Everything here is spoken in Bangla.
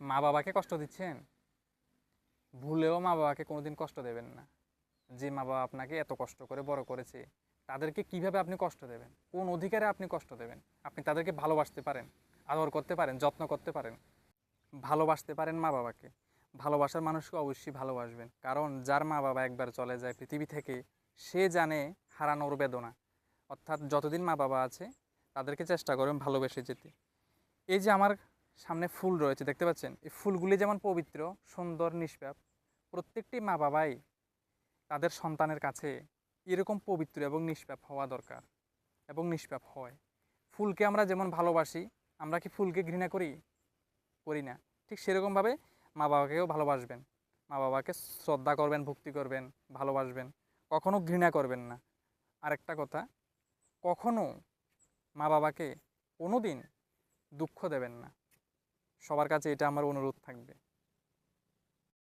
মা বাবাকে কষ্ট দিচ্ছেন, ভুলেও মা বাবাকে কোনোদিন কষ্ট দেবেন না। যে মা বাবা আপনাকে এত কষ্ট করে বড় করেছে, তাদেরকে কিভাবে আপনি কষ্ট দেবেন, কোন অধিকারে আপনি কষ্ট দেবেন? আপনি তাদেরকে ভালোবাসতে পারেন, আদর করতে পারেন, যত্ন করতে পারেন, ভালোবাসতে পারেন মা বাবাকে। ভালোবাসার মানুষকে অবশ্যই ভালোবাসবেন, কারণ যার মা বাবা একবার চলে যায় পৃথিবী থেকে, সে জানে হারানোর বেদনা। অর্থাৎ যতদিন মা বাবা আছে তাদেরকে চেষ্টা করবেন ভালোবেসে যেতে। এই যে আমার সামনে ফুল রয়েছে দেখতে পাচ্ছেন, এই ফুলগুলি যেমন পবিত্র, সুন্দর, নিষ্পাপ, প্রত্যেকটি মা বাবাই তাদের সন্তানের কাছে এরকম পবিত্র এবং নিষ্পাপ হওয়া দরকার, এবং নিষ্পাপ হয়। ফুলকে আমরা যেমন ভালোবাসি, আমরা কি ফুলকে ঘৃণা করি? করি না। ঠিক সেরকমভাবে মা বাবাকেও ভালোবাসবেন, মা বাবাকে শ্রদ্ধা করবেন, ভক্তি করবেন, ভালোবাসবেন, কখনো ঘৃণা করবেন না। আরেকটা কথা, কখনো মা বাবাকে কোনো দিন দুঃখ দেবেন না। সবার কাছে এটা আমার অনুরোধ থাকবে।